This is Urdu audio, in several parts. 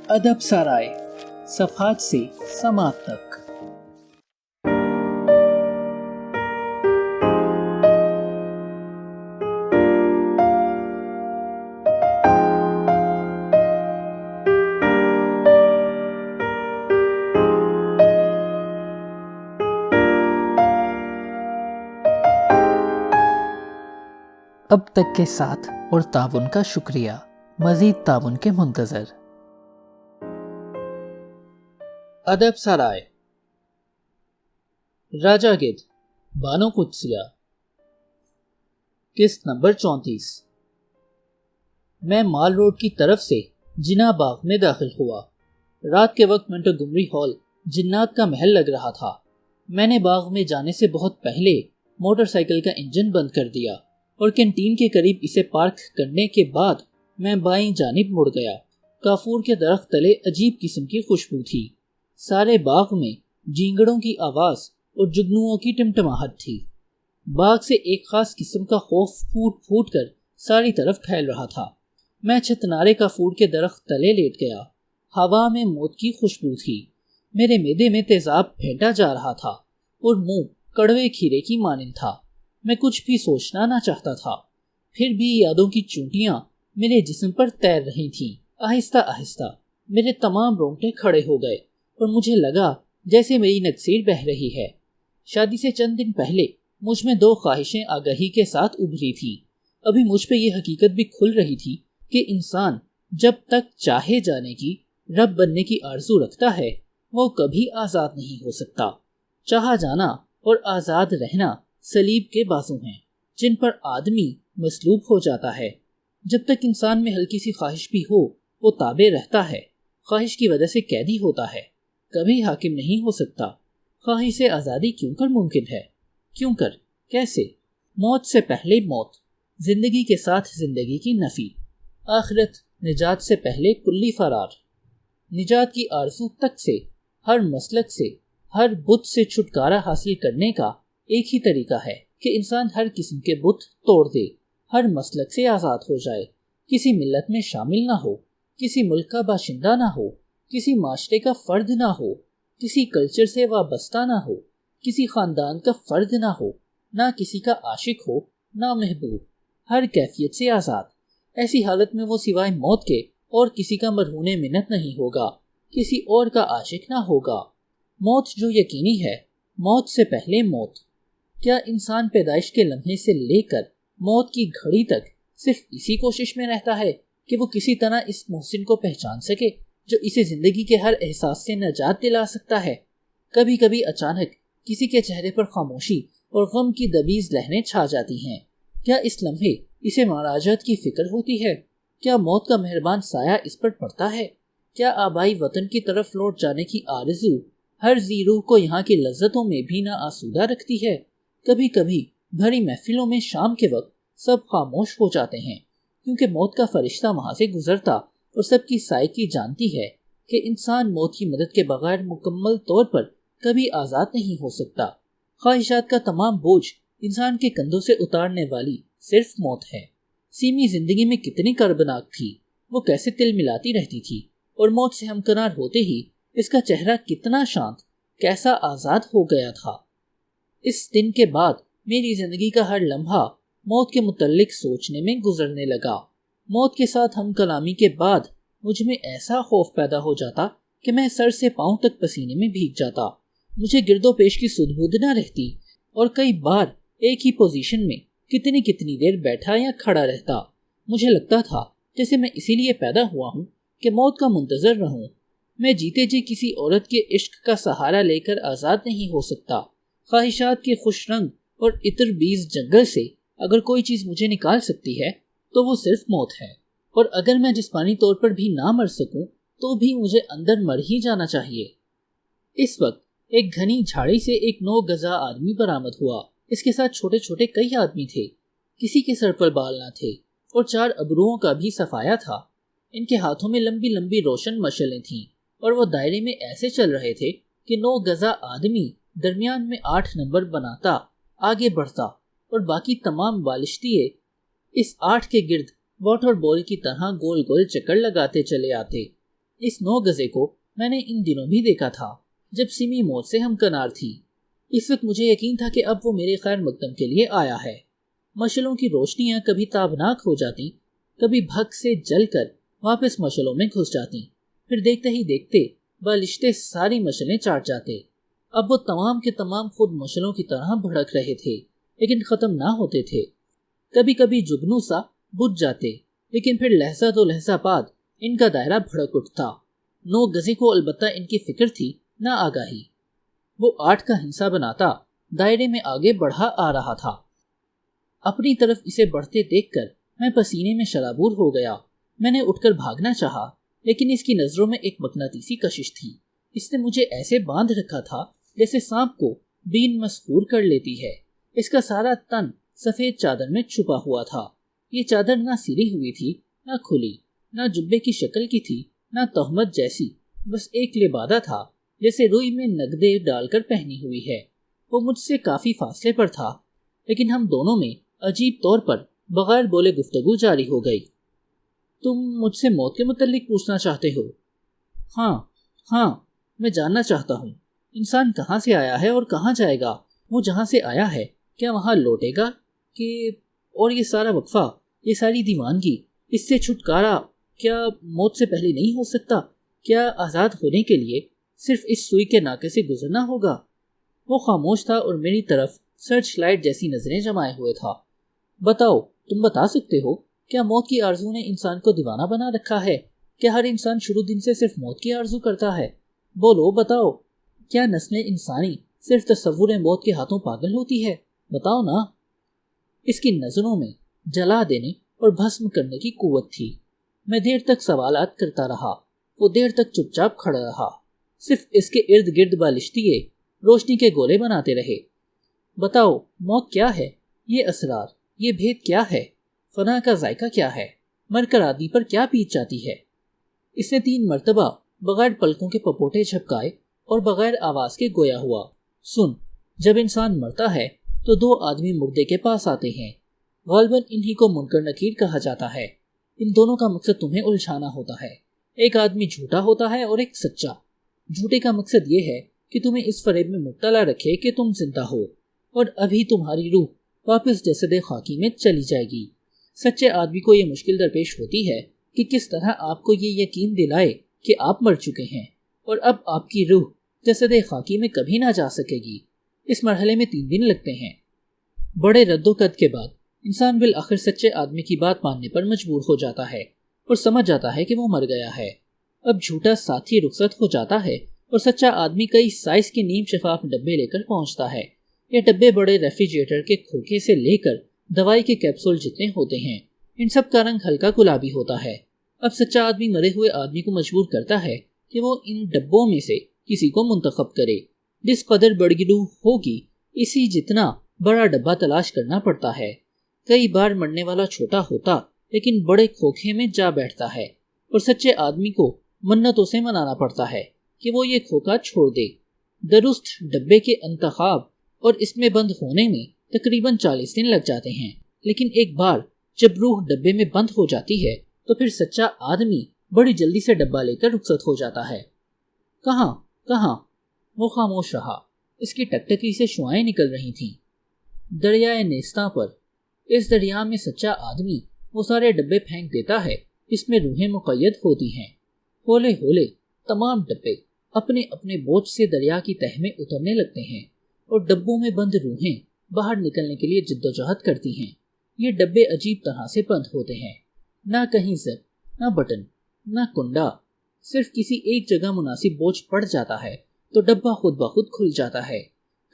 ادب سرائے، صفحات سے سماعت تک۔ اب تک کے ساتھ اور تعاون کا شکریہ، مزید تعاون کے منتظر۔ ادب سرائے، راجہ گدھ، بانو قدسیہ، قسط نمبر 34۔ میں مال روڈ کی طرف سے جناح باغ میں داخل ہوا۔ رات کے وقت منٹوگمری ہال جنات کا محل لگ رہا تھا۔ میں نے باغ میں جانے سے بہت پہلے موٹر سائیکل کا انجن بند کر دیا اور کینٹین کے قریب اسے پارک کرنے کے بعد میں بائیں جانب مڑ گیا۔ کافور کے درخت تلے عجیب قسم کی خوشبو تھی۔ سارے باغ میں جینگڑوں کی آواز اور جگنوؤں کی ٹمٹماہٹ تھی۔ باغ سے ایک خاص قسم کا خوف پھوٹ پھوٹ کر ساری طرف پھیل رہا تھا۔ میں چھتنارے کافور کے درخت تلے لیٹ گیا۔ ہوا میں موت کی خوشبو تھی۔ میرے معدے میں تیزاب پھینٹا جا رہا تھا اور منہ کڑوے کھیرے کی مانند تھا۔ میں کچھ بھی سوچنا نہ چاہتا تھا، پھر بھی یادوں کی چونٹیاں میرے جسم پر تیر رہی تھیں۔ آہستہ آہستہ میرے تمام رونگٹے کھڑے ہو گئے اور مجھے لگا جیسے میری نکسیر بہہ رہی ہے۔ شادی سے چند دن پہلے مجھ میں 2 خواہشیں آگہی کے ساتھ ابھری تھی۔ ابھی مجھ پہ یہ حقیقت بھی کھل رہی تھی کہ انسان جب تک چاہے جانے کی، رب بننے کی آرزو رکھتا ہے، وہ کبھی آزاد نہیں ہو سکتا۔ چاہا جانا اور آزاد رہنا صلیب کے بازو ہیں جن پر آدمی مصلوب ہو جاتا ہے۔ جب تک انسان میں ہلکی سی خواہش بھی ہو، وہ تابع رہتا ہے، خواہش کی وجہ سے قیدی ہوتا ہے، کبھی حاکم نہیں ہو سکتا۔ خواہش سے آزادی کیوں کر ممکن ہے؟ کیوں کر؟ کیسے؟ موت سے پہلے موت، زندگی کے ساتھ زندگی کی نفی، آخرت نجات سے پہلے کلی فرار۔ نجات کی آرزو تک سے، ہر مسلک سے، ہر بت سے چھٹکارا حاصل کرنے کا ایک ہی طریقہ ہے کہ انسان ہر قسم کے بت توڑ دے، ہر مسلک سے آزاد ہو جائے، کسی ملت میں شامل نہ ہو، کسی ملک کا باشندہ نہ ہو، کسی معاشرے کا فرد نہ ہو، کسی کلچر سے وابستہ نہ ہو، کسی خاندان کا فرد نہ ہو، نہ کسی کا عاشق ہو، نہ محبوب، ہر کیفیت سے آزاد۔ ایسی حالت میں وہ سوائے موت کے اور کسی کا مرہون منت نہیں ہوگا، کسی اور کا عاشق نہ ہوگا۔ موت جو یقینی ہے، موت سے پہلے موت۔ کیا انسان پیدائش کے لمحے سے لے کر موت کی گھڑی تک صرف اسی کوشش میں رہتا ہے کہ وہ کسی طرح اس محسن کو پہچان سکے جو اسے زندگی کے ہر احساس سے نجات دلا سکتا ہے؟ کبھی کبھی اچانک کسی کے چہرے پر خاموشی اور غم کی دبیز لہریں چھا جاتی ہیں۔ کیا اس لمحے اسے معراجات کی فکر ہوتی ہے؟ کیا موت کا مہربان سایہ اس پر پڑتا ہے؟ کیا آبائی وطن کی طرف لوٹ جانے کی آرزو ہر ذی روح کو یہاں کی لذتوں میں بھی نہ آسودہ رکھتی ہے؟ کبھی کبھی بھری محفلوں میں شام کے وقت سب خاموش ہو جاتے ہیں کیونکہ موت کا فرشتہ وہاں سے گزرتا اور سب کی سائیکی جانتی ہے کہ انسان موت کی مدد کے بغیر مکمل طور پر کبھی آزاد نہیں ہو سکتا۔ خواہشات کا تمام بوجھ انسان کے کندھوں سے اتارنے والی صرف موت ہے۔ سیمی زندگی میں کتنی کربناک تھی، وہ کیسے تل ملاتی رہتی تھی، اور موت سے ہمکنار ہوتے ہی اس کا چہرہ کتنا شانت، کیسا آزاد ہو گیا تھا۔ اس دن کے بعد میری زندگی کا ہر لمحہ موت کے متعلق سوچنے میں گزرنے لگا۔ موت کے ساتھ ہم کلامی کے بعد مجھ میں ایسا خوف پیدا ہو جاتا کہ میں سر سے پاؤں تک پسینے میں بھیگ جاتا۔ مجھے گرد و پیش کی سدھ بدھ نہ رہتی اور کئی بار ایک ہی پوزیشن میں کتنی دیر بیٹھا یا کھڑا رہتا۔ مجھے لگتا تھا جیسے میں اسی لیے پیدا ہوا ہوں کہ موت کا منتظر رہوں۔ میں جیتے جی کسی عورت کے عشق کا سہارا لے کر آزاد نہیں ہو سکتا۔ خواہشات کے خوش رنگ اور عطر بیز جنگل سے اگر کوئی چیز مجھے نکال سکتی ہے تو وہ صرف موت ہے، اور اگر میں جسمانی طور پر بھی نہ مر سکوں تو بھی مجھے اندر مر ہی جانا چاہیے۔ اس وقت ایک گھنی جھاڑی سے ایک 9 گزا آدمی برآمد ہوا۔ اس کے ساتھ چھوٹے چھوٹے کئی آدمی تھے، کسی کے سر پر بال نہ تھے اور 4 ابروؤں کا بھی صفایا تھا۔ ان کے ہاتھوں میں لمبی لمبی روشن مشعلیں تھیں اور وہ دائرے میں ایسے چل رہے تھے کہ 9 گزا آدمی درمیان میں 8 نمبر بناتا آگے بڑھتا اور باقی تمام بالشتیے اس 8 کے گرد واٹر بال کی طرح گول گول چکر لگاتے چلے آتے۔ اس 9 گزے کو میں نے ان دنوں بھی دیکھا تھا جب سمی موت سے ہمکنار تھی۔ اس وقت مجھے یقین تھا کہ اب وہ میرے خیر مقدم کے لیے آیا ہے۔ مشعلوں کی روشنیاں کبھی تابناک ہو جاتی، کبھی بھگ سے جل کر واپس مشعلوں میں گھس جاتی، پھر دیکھتے ہی دیکھتے بالشتے ساری مشعلیں چاٹ جاتے۔ اب وہ تمام کے تمام خود مشعلوں کی طرح بھڑک رہے تھے، لیکن ختم نہ ہوتے تھے۔ کبھی کبھی جگنو سا بجھ جاتے، لیکن پھر لہجہ دو لہجہ بعد ان کا دائرہ بھڑک اٹھتا۔ 9 گزے کو البتہ ان کی فکر تھی نہ آگاہی۔ وہ 8 کا ہنسا بناتا دائرے میں آگے بڑھا آ رہا تھا۔ اپنی طرف اسے بڑھتے دیکھ کر میں پسینے میں شرابور ہو گیا۔ میں نے اٹھ کر بھاگنا چاہا، لیکن اس کی نظروں میں ایک مقناطیسی کشش تھی۔ اس نے مجھے ایسے باندھ رکھا تھا جیسے سانپ کو بین مسحور کر لیتی ہے۔ اس کا سارا تن سفید چادر میں چھپا ہوا تھا۔ یہ چادر نہ سلی ہوئی تھی، نہ کھلی، نہ جبے کی شکل کی تھی، نہ تہمت جیسی، بس ایک لبادہ تھا جیسے روئی میں نگدے ڈال کر پہنی ہوئی ہے۔ وہ مجھ سے کافی فاصلے پر تھا، لیکن ہم دونوں میں عجیب طور پر بغیر بولے گفتگو جاری ہو گئی۔ تم مجھ سے موت کے متعلق پوچھنا چاہتے ہو؟ ہاں، میں جاننا چاہتا ہوں انسان کہاں سے آیا ہے اور کہاں جائے گا؟ وہ جہاں سے آیا ہے کیا وہاں لوٹے گا کہ اور یہ سارا وقفہ، یہ ساری دیوانگی، اس سے چھٹکارا کیا موت سے پہلے نہیں ہو سکتا؟ کیا آزاد ہونے کے لیے صرف اس سوئی کے ناکے سے گزرنا ہوگا؟ وہ خاموش تھا اور میری طرف سرچ لائٹ جیسی نظریں جمائے ہوئے تھا۔ بتاؤ، تم بتا سکتے ہو کیا موت کی آرزو نے انسان کو دیوانہ بنا رکھا ہے؟ کیا ہر انسان شروع دن سے صرف موت کی آرزو کرتا ہے؟ بولو، بتاؤ، کیا نسل انسانی صرف تصور موت کے ہاتھوں پاگل ہوتی ہے؟ بتاؤ نا۔ اس کی نظروں میں جلا دینے اور بھسم کرنے کی قوت تھی۔ میں دیر تک سوالات کرتا رہا، وہ دیر تک چپ چاپ کھڑا رہا، صرف اس کے ارد گرد بالشتیے روشنی کے گولے بناتے رہے۔ بتاؤ، موت کیا ہے؟ یہ اسرار، یہ بھید کیا ہے؟ فنا کا ذائقہ کیا ہے؟ مر کر آدمی پر کیا بیت جاتی ہے؟ اس نے 3 مرتبہ بغیر پلکوں کے پپوٹے جھپکائے اور بغیر آواز کے گویا ہوا۔ سن، جب انسان مرتا ہے تو 2 آدمی مردے کے پاس آتے ہیں۔ غالباً انہی کو منکر نکیر کہا جاتا ہے۔ ان دونوں کا مقصد تمہیں الجھانا ہوتا ہے۔ ایک آدمی جھوٹا ہوتا ہے اور ایک سچا۔ جھوٹے کا مقصد یہ ہے کہ تمہیں اس فریب میں مبتلا رکھے کہ تم زندہ ہو اور ابھی تمہاری روح واپس جسد خاکی میں چلی جائے گی۔ سچے آدمی کو یہ مشکل درپیش ہوتی ہے کہ کس طرح آپ کو یہ یقین دلائے کہ آپ مر چکے ہیں اور اب آپ کی روح جسد خاکی میں کبھی نہ جا سکے گی۔ اس مرحلے میں 3 دن لگتے ہیں۔ بڑے رد و قد کے بعد انسان بالآخر سچے آدمی کی بات ماننے پر مجبور ہو جاتا ہے اور سمجھ جاتا ہے کہ وہ مر گیا ہے۔ اب جھوٹا ساتھی رخصت ہو جاتا ہے اور سچا آدمی کئی سائز کے نیم شفاف ڈبے لے کر پہنچتا ہے۔ یہ ڈبے بڑے ریفریجریٹر کے کھوکھے سے لے کر دوائی کے کیپسول جتنے ہوتے ہیں۔ ان سب کا رنگ ہلکا گلابی ہوتا ہے۔ اب سچا آدمی مرے ہوئے آدمی کو مجبور کرتا ہے کہ وہ ان ڈبوں میں سے کسی کو منتخب کرے۔ جس قدر بڑی روح ہوگی، اسی جتنا بڑا ڈبہ تلاش کرنا پڑتا ہے۔ کئی بار مرنے والا چھوٹا ہوتا لیکن بڑے کھوکھے میں جا بیٹھتا ہے اور سچے آدمی کو منتوں سے منانا پڑتا ہے کہ وہ یہ کھوکا چھوڑ دے۔ درست ڈبے کے انتخاب اور اس میں بند ہونے میں تقریباً 40 دن لگ جاتے ہیں، لیکن ایک بار جب روح ڈبے میں بند ہو جاتی ہے تو پھر سچا آدمی بڑی جلدی سے ڈبہ لے کر رخصت ہو جاتا ہے۔ کہاں؟ وہ خاموش رہا۔ اس کی ٹکٹکی سے شعائیں نکل رہی تھیں۔ دریائے نیستاں پر۔ اس دریا میں سچا آدمی وہ سارے ڈبے پھینک دیتا ہے جس میں روحیں مقید ہوتی ہیں۔ ہولے ہولے تمام ڈبے اپنے اپنے بوجھ سے دریا کی تہہ میں اترنے لگتے ہیں اور ڈبوں میں بند روحیں باہر نکلنے کے لیے جدوجہد کرتی ہیں۔ یہ ڈبے عجیب طرح سے بند ہوتے ہیں، نہ کہیں زر، نہ بٹن، نہ کنڈا، صرف کسی ایک جگہ مناسب بوجھ پڑ جاتا ہے تو ڈبہ خود بخود کھل جاتا ہے۔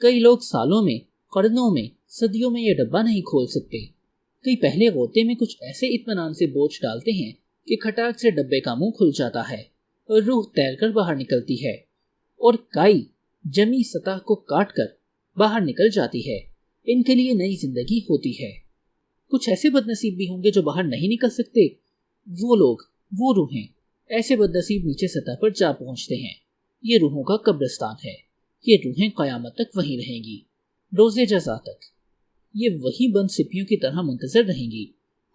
کئی لوگ سالوں میں، قرنوں میں، صدیوں میں یہ ڈبہ نہیں کھول سکتے۔ کئی پہلے غوطے میں کچھ ایسے اطمینان سے بوجھ ڈالتے ہیں کہ کھٹاک سے ڈبے کا منہ کھل جاتا ہے اور روح تیر کر باہر نکلتی ہے، اور کائی جمی سطح کو کاٹ کر باہر نکل جاتی ہے۔ ان کے لیے نئی زندگی ہوتی ہے۔ کچھ ایسے بد نصیب بھی ہوں گے جو باہر نہیں نکل سکتے۔ وہ لوگ، وہ روحیں، ایسے بد نصیب نیچے سطح پر جا پہنچتے ہیں۔ یہ روحوں کا قبرستان ہے۔ یہ روحیں قیامت تک وہیں رہیں گی، روز جزا تک۔ یہ وہی بند سپیوں کی طرح منتظر رہیں گی،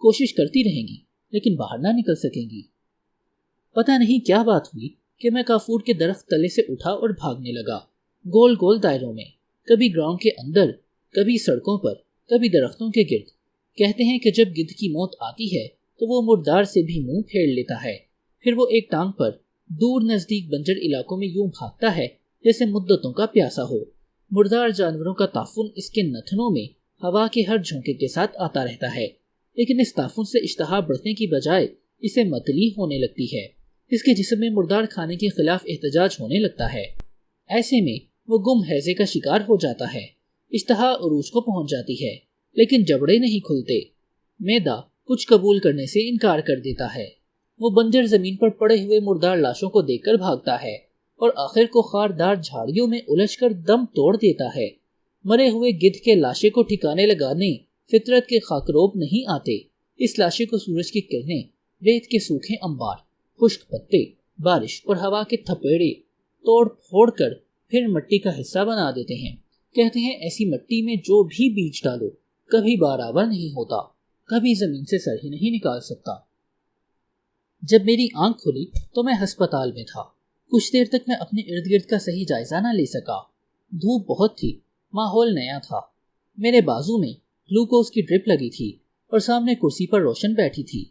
کوشش کرتی رہیں گی لیکن باہر نہ نکل سکیں گی۔ پتہ نہیں کیا بات ہوئی کہ میں کافور کے درخت تلے سے اٹھا اور بھاگنے لگا، گول گول دائروں میں، کبھی گراؤنڈ کے اندر، کبھی سڑکوں پر، کبھی درختوں کے گرد۔ کہتے ہیں کہ جب گدھ کی موت آتی ہے تو وہ مردار سے بھی منہ پھیر لیتا ہے، پھر وہ ایک ٹانگ پر دور نزدیک بنجر علاقوں میں یوں بھاگتا ہے جیسے مدتوں کا پیاسا ہو۔ مردار جانوروں کا تعفن اس کے نتنوں میں ہوا کے ہر جھونکے کے ساتھ آتا رہتا ہے، لیکن اس تعفن سے اشتہا بڑھنے کی بجائے اسے متلی ہونے لگتی ہے۔ اس کے جسم میں مردار کھانے کے خلاف احتجاج ہونے لگتا ہے۔ ایسے میں وہ گم ہیضے کا شکار ہو جاتا ہے، اشتہا عروج کو پہنچ جاتی ہے، لیکن جبڑے نہیں کھلتے۔ معدہ کچھ قبول کرنے سے انکار کر دیتا ہے۔ وہ بنجر زمین پر پڑے ہوئے مردار لاشوں کو دیکھ کر بھاگتا ہے اور آخر کو خاردار جھاڑیوں میں الجھ کر دم توڑ دیتا ہے۔ مرے ہوئے گدھ کے لاشے کو ٹھکانے لگانے فطرت کے خاکروب نہیں آتے۔ اس لاشے کو سورج کی کرنیں، ریت کے سوکھے انبار، خشک پتے، بارش اور ہوا کے تھپیڑے توڑ پھوڑ کر پھر مٹی کا حصہ بنا دیتے ہیں۔ کہتے ہیں ایسی مٹی میں جو بھی بیج ڈالو کبھی برابر نہیں ہوتا، کبھی زمین سے سر ہی نہیں نکال سکتا۔ جب میری آنکھ کھلی تو میں ہسپتال میں تھا۔ کچھ دیر تک میں اپنے ارد گرد کا صحیح جائزہ نہ لے سکا۔ دھوپ بہت تھی، ماحول نیا تھا۔ میرے بازو میں گلوکوز کی ڈرپ لگی تھی اور سامنے کرسی پر روشن بیٹھی تھی۔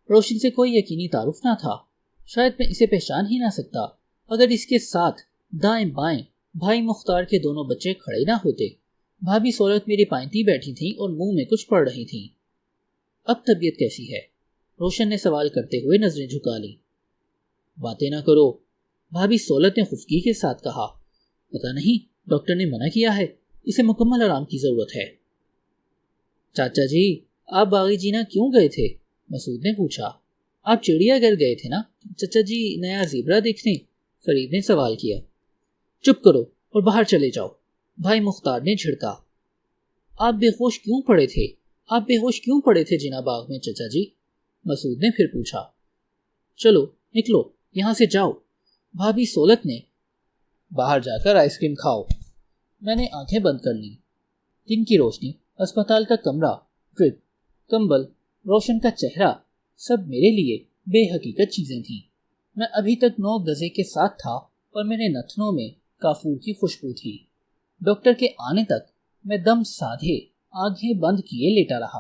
روشن سے کوئی یقینی تعارف نہ تھا، شاید میں اسے پہچان ہی نہ سکتا اگر اس کے ساتھ دائیں بائیں بھائی مختار کے دونوں بچے کھڑے نہ ہوتے۔ بھابھی سولت میری پائنتی بیٹھی تھیں اور منہ میں کچھ پڑھ رہی تھیں۔ اب طبیعت کیسی ہے؟ روشن نے سوال کرتے ہوئے نظریں جھکا لی۔ باتیں نہ کرو، بھابھی سولت نے خفگی کے ساتھ کہا۔ پتہ نہیں، ڈاکٹر نے منع کیا ہے، اسے مکمل آرام کی ضرورت ہے۔ چاچا جی، آپ باغی جینا کیوں گئے تھے؟ مسعود نے پوچھا۔ آپ چڑیا گھر گئے تھے نا چچا جی، نیا زیبرا دیکھنے؟ فرید نے سوال کیا۔ چپ کرو اور باہر چلے جاؤ، بھائی مختار نے جھڑکا۔ آپ بے ہوش کیوں پڑے تھے؟ آپ بے ہوش کیوں پڑے تھے جنا باغ میں چچا جی؟ مسعود نے پھر پوچھا۔ چلو نکلو یہاں سے، جاؤ، بھابھی سولت نے۔ باہر جا کر آئس کریم کھاؤ۔ میں نے آنکھیں بند کر لیں۔ دن کی روشنی، اسپتال کا کمرہ، ڈرپ، کمبل، روشن کا چہرہ، سب میرے لیے بے حقیقت چیزیں تھیں۔ میں ابھی تک 9 گزے کے ساتھ تھا اور میرے نتنوں میں کافور کی خوشبو تھی۔ ڈاکٹر کے آنے تک میں دم سادھے آنکھیں بند کیے لیٹا رہا۔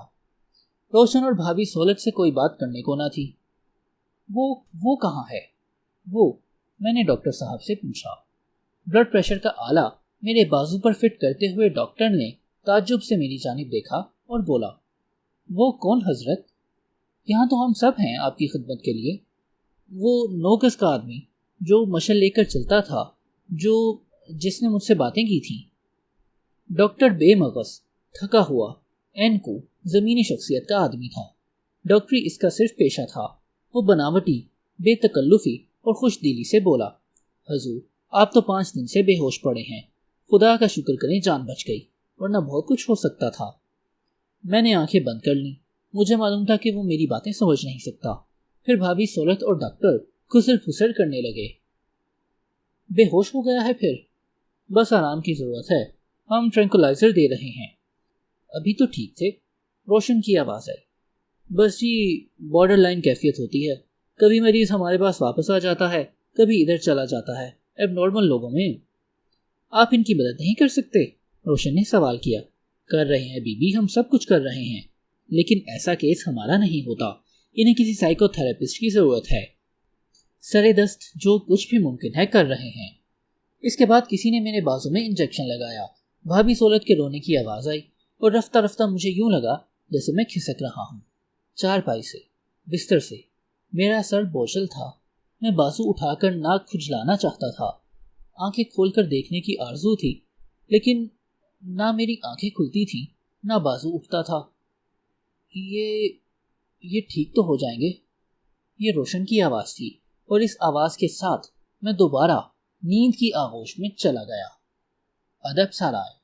روشن اور بھابھی سولت سے کوئی بات کرنے کو نہ تھی۔ وہ کہاں ہے؟ وہ، میں نے ڈاکٹر صاحب سے پوچھا۔ بلڈ پریشر کا آلہ میرے بازو پر فٹ کرتے ہوئے ڈاکٹر نے تعجب سے میری جانب دیکھا اور بولا، وہ کون حضرت؟ یہاں تو ہم سب ہیں آپ کی خدمت کے لیے۔ وہ 9 گز کا آدمی جو مشل لے کر چلتا تھا، جس نے مجھ سے باتیں کی تھیں۔ ڈاکٹر بے مغز، تھکا ہوا، این کو زمینی شخصیت کا آدمی تھا۔ ڈاکٹری اس کا صرف پیشہ تھا۔ وہ بناوٹی، بے تکلفی اور خوش دلی سے بولا، حضور آپ تو 5 دن سے بے ہوش پڑے ہیں، خدا کا شکر کریں جان بچ گئی، ورنہ بہت کچھ ہو سکتا تھا۔ میں نے آنکھیں بند کر لیں۔ مجھے معلوم تھا کہ وہ میری باتیں سمجھ نہیں سکتا۔ پھر بھابھی سولت اور ڈاکٹر کھسر پھسر کرنے لگے۔ بے ہوش ہو گیا ہے پھر؟ بس آرام کی ضرورت ہے، ہم ٹرینکولائزر دے رہے ہیں۔ ابھی تو ٹھیک تھے، روشن کی آواز آئی۔ بس جی، بارڈر لائن کیفیت ہوتی ہے، کبھی مریض ہمارے پاس واپس آ جاتا ہے، کبھی ادھر چلا جاتا ہے، اب نارمل لوگوں میں۔ آپ ان کی مدد نہیں کر سکتے؟ روشن نے سوال کیا۔ کر رہے ہیں بی بی، ہم سب کچھ کر رہے ہیں، لیکن ایسا کیس ہمارا نہیں ہوتا، انہیں کسی سائیکو تھراپسٹ کی ضرورت ہے۔ سرے دست جو کچھ بھی ممکن ہے کر رہے ہیں۔ اس کے بعد کسی نے میرے بازو میں انجیکشن لگایا۔ بھابھی سولت کے رونے کی آواز آئی اور رفتہ رفتہ مجھے یوں لگا جیسے میں کھسک رہا ہوں۔ چارپائی سے، بستر سے میرا سر بوجھل تھا۔ میں بازو اٹھا کر ناک کھجلانا چاہتا تھا۔ آنکھیں کھول کر دیکھنے کی آرزو تھی، لیکن نہ میری آنکھیں کھلتی تھیں نہ بازو اٹھتا تھا۔ یہ ٹھیک تو ہو جائیں گے؟ یہ روشن کی آواز تھی اور اس آواز کے ساتھ میں دوبارہ نیند کی آغوش میں چلا گیا۔ ادب سرائے۔